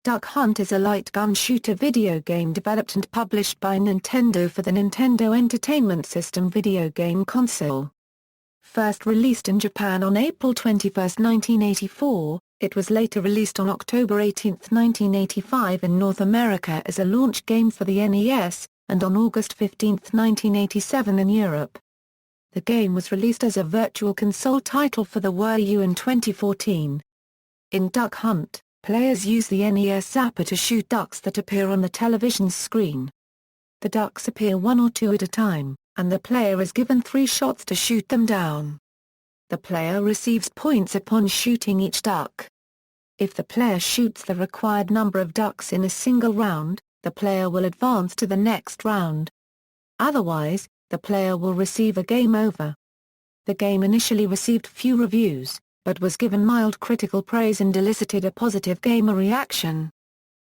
Duck Hunt is a light gun shooter video game developed and published by Nintendo for the Nintendo Entertainment System video game console. First released in Japan on April 21, 1984, it was later released on October 18, 1985 in North America as a launch game for the NES, and on August 15, 1987 in Europe. The game was released as a Virtual Console title for the Wii U in 2014. In Duck Hunt, players use the NES Zapper to shoot ducks that appear on the television screen. The ducks appear one or two at a time, and the player is given 3 shots to shoot them down. The player receives points upon shooting each duck. If the player shoots the required number of ducks in a single round, the player will advance to the next round. Otherwise, the player will receive a game over. The game initially received few reviews, but was given mild critical praise and elicited a positive gamer reaction.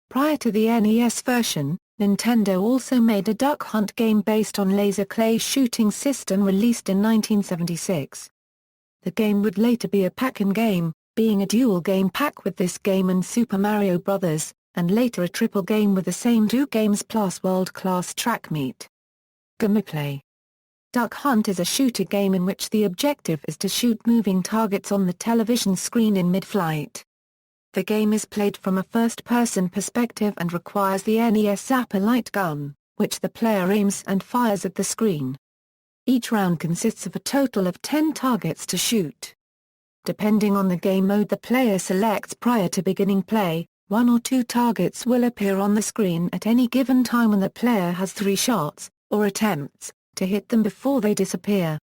Prior to the NES version, Nintendo also made a Duck Hunt game based on laser clay shooting system released in 1976. The game would later be a pack-in game, being a dual game pack with this game and Super Mario Bros., and later a triple game with the same 2 games plus world-class track meet. Gameplay. Duck Hunt is a shooter game in which the objective is to shoot moving targets on the television screen in mid-flight. The game is played from a first-person perspective and requires the NES Zapper light gun, which the player aims and fires at the screen. Each round consists of a total of 10 targets to shoot. Depending on the game mode the player selects prior to beginning play, 1 or 2 targets will appear on the screen at any given time when the player has 3 shots, or attempts, to hit them before they disappear.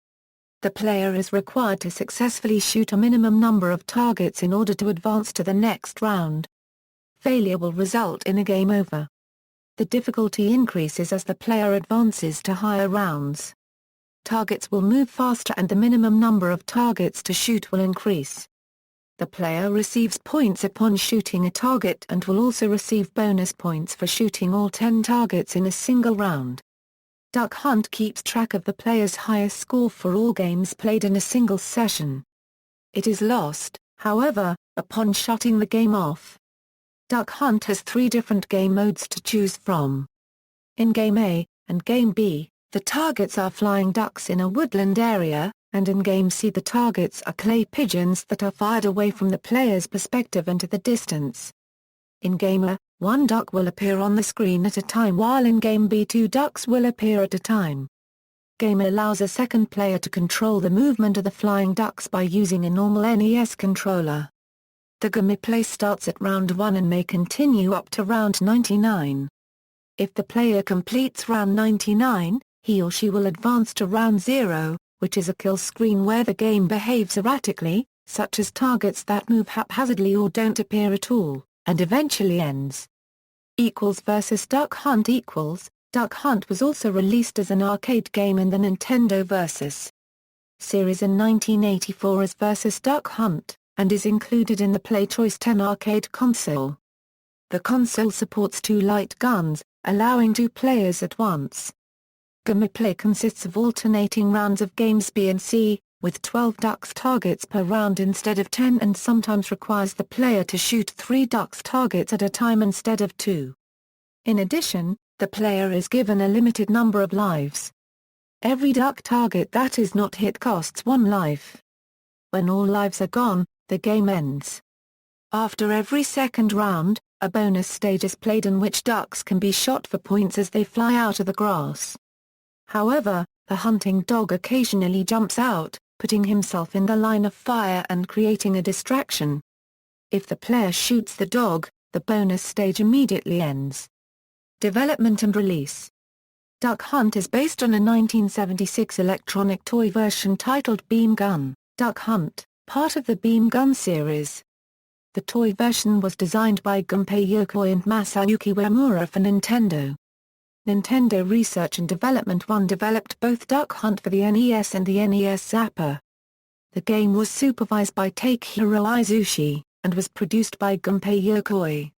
The player is required to successfully shoot a minimum number of targets in order to advance to the next round. Failure will result in a game over. The difficulty increases as the player advances to higher rounds. Targets will move faster and the minimum number of targets to shoot will increase. The player receives points upon shooting a target and will also receive bonus points for shooting all 10 targets in a single round. Duck Hunt keeps track of the player's highest score for all games played in a single session. It is lost, however, upon shutting the game off. Duck Hunt has 3 different game modes to choose from. In Game A and Game B, the targets are flying ducks in a woodland area, and in Game C the targets are clay pigeons that are fired away from the player's perspective into the distance. In Game A, 1 duck will appear on the screen at a time while in Game B 2 ducks will appear at a time. Game A allows a second player to control the movement of the flying ducks by using a normal NES controller. The gameplay starts at round 1 and may continue up to round 99. If the player completes round 99, he or she will advance to round 0, which is a kill screen where the game behaves erratically, such as targets that move haphazardly or don't appear at all, and eventually ends. Versus Duck Hunt Duck Hunt was also released as an arcade game in the Nintendo Versus series in 1984 as Versus Duck Hunt, and is included in the PlayChoice 10 arcade console. The console supports 2 light guns, allowing 2 players at once. Gameplay consists of alternating rounds of games B and C, with 12 ducks targets per round instead of 10 and sometimes requires the player to shoot 3 ducks targets at a time instead of 2. In addition, the player is given a limited number of lives. Every duck target that is not hit costs 1 life. When all lives are gone, the game ends. After every second round, a bonus stage is played in which ducks can be shot for points as they fly out of the grass. However, the hunting dog occasionally jumps out, putting himself in the line of fire and creating a distraction. If the player shoots the dog, the bonus stage immediately ends. Development and release. Duck Hunt is based on a 1976 electronic toy version titled Beam Gun, Duck Hunt, part of the Beam Gun series. The toy version was designed by Gunpei Yokoi and Masayuki Uemura for Nintendo. Nintendo Research and Development 1 developed both Duck Hunt for the NES and the NES Zapper. The game was supervised by Takehiro Izushi, and was produced by Gunpei Yokoi.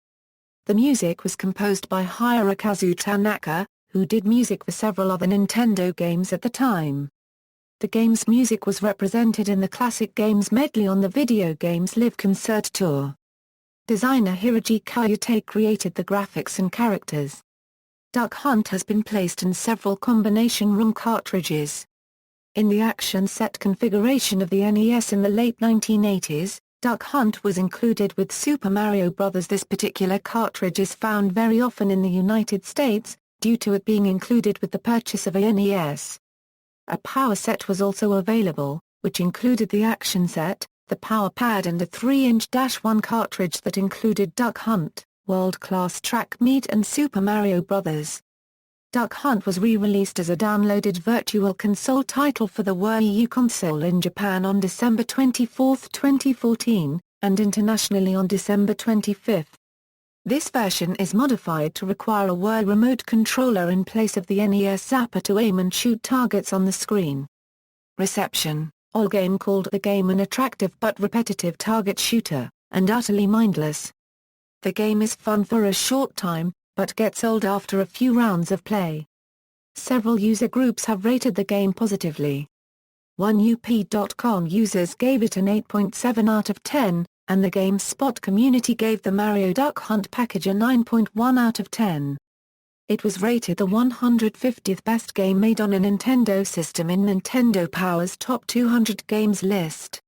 The music was composed by Hirokazu Tanaka, who did music for several other Nintendo games at the time. The game's music was represented in the Classic Games medley on the Video Games Live Concert Tour. Designer Hiroji Kayute created the graphics and characters. Duck Hunt has been placed in several combination ROM cartridges. In the action set configuration of the NES in the late 1980s, Duck Hunt was included with Super Mario Bros. This particular cartridge is found very often in the United States, due to it being included with the purchase of a NES. A power set was also available, which included the action set, the power pad and a 3-inch -1 cartridge that included Duck Hunt, World Class Track Meet and Super Mario Bros. Duck Hunt was re-released as a downloaded Virtual Console title for the Wii U console in Japan on December 24, 2014, and internationally on December 25. This version is modified to require a Wii remote controller in place of the NES Zapper to aim and shoot targets on the screen. Reception: Allgame called the game an attractive but repetitive target shooter, and utterly mindless. The game is fun for a short time, but gets old after a few rounds of play. Several user groups have rated the game positively. 1UP.com users gave it an 8.7 out of 10, and the GameSpot community gave the Mario Duck Hunt package a 9.1 out of 10. It was rated the 150th best game made on a Nintendo system in Nintendo Power's Top 200 Games list.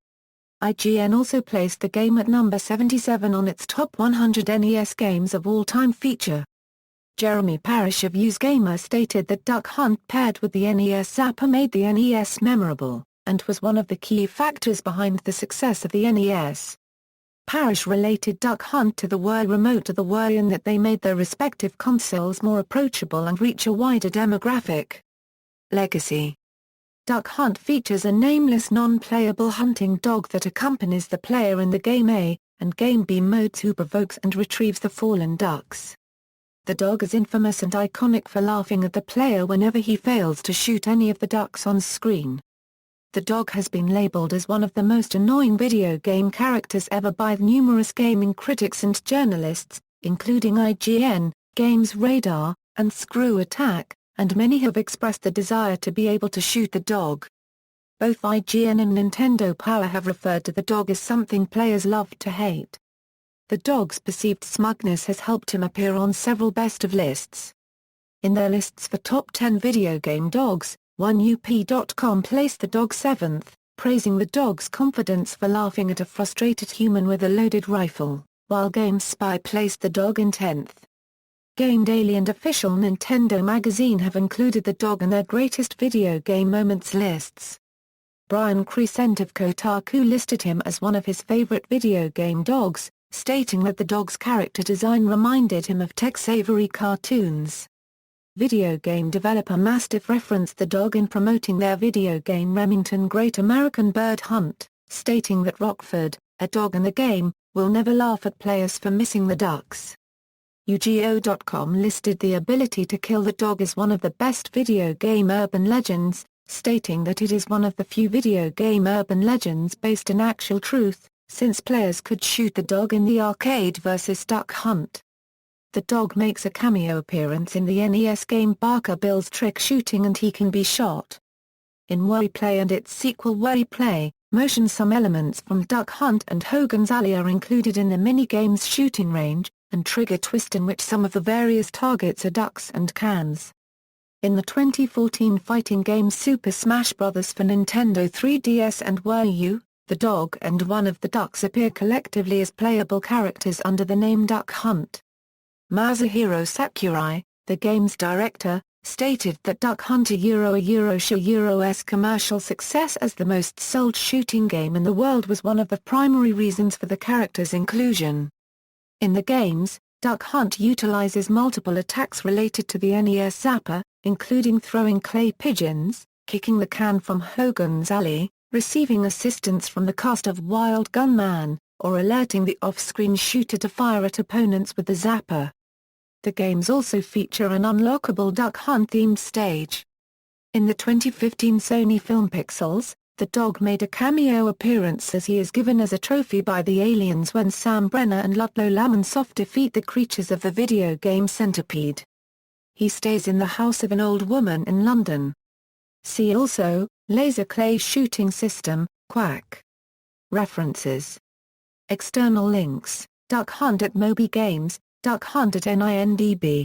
IGN also placed the game at number 77 on its Top 100 NES Games of All Time feature. Jeremy Parish of UseGamer stated that Duck Hunt paired with the NES Zapper made the NES memorable, and was one of the key factors behind the success of the NES. Parish related Duck Hunt to the Wii Remote of the Wii in that they made their respective consoles more approachable and reach a wider demographic. Legacy: Duck Hunt features a nameless non-playable hunting dog that accompanies the player in the Game A and Game B modes who provokes and retrieves the fallen ducks. The dog is infamous and iconic for laughing at the player whenever he fails to shoot any of the ducks on screen. The dog has been labeled as one of the most annoying video game characters ever by numerous gaming critics and journalists, including IGN, Games Radar, and Screw Attack, and many have expressed the desire to be able to shoot the dog. Both IGN and Nintendo Power have referred to the dog as something players love to hate. The dog's perceived smugness has helped him appear on several best-of lists. In their lists for top 10 video game dogs, 1UP.com placed the dog 7th, praising the dog's confidence for laughing at a frustrated human with a loaded rifle, while GameSpy placed the dog in 10th. Game Daily and official Nintendo magazine have included the dog in their greatest video game moments lists. Brian Crescent of Kotaku listed him as one of his favorite video game dogs, stating that the dog's character design reminded him of Tex Avery cartoons. Video game developer Mastiff referenced the dog in promoting their video game Remington Great American Bird Hunt, stating that Rockford, a dog in the game, will never laugh at players for missing the ducks. UGO.com listed the ability to kill the dog as one of the best video game urban legends, stating that it is one of the few video game urban legends based in actual truth, since players could shoot the dog in the arcade versus Duck Hunt. The dog makes a cameo appearance in the NES game Barker Bill's Trick Shooting and he can be shot. In Wii Play and its sequel Wii Play, Motion, some elements from Duck Hunt and Hogan's Alley are included in the mini-game's shooting range, and Trigger Twist in which some of the various targets are ducks and cans. In the 2014 fighting game Super Smash Bros. For Nintendo 3DS and Wii U, the dog and one of the ducks appear collectively as playable characters under the name Duck Hunt. Masahiro Sakurai, the game's director, stated that Duck Hunt Euro's commercial success as the most sold shooting game in the world was one of the primary reasons for the character's inclusion. In the games, Duck Hunt utilizes multiple attacks related to the NES Zapper, including throwing clay pigeons, kicking the can from Hogan's Alley, receiving assistance from the cast of Wild Gunman, or alerting the off-screen shooter to fire at opponents with the Zapper. The games also feature an unlockable Duck Hunt-themed stage. In the 2015 Sony film Pixels, the dog made a cameo appearance as he is given as a trophy by the aliens when Sam Brenner and Ludlow Lamonsoff defeat the creatures of the video game Centipede. He stays in the house of an old woman in London. See also, Laser Clay Shooting System, Quack. References. External links. Duck Hunt at Moby Games, Duck Hunt at NINDB.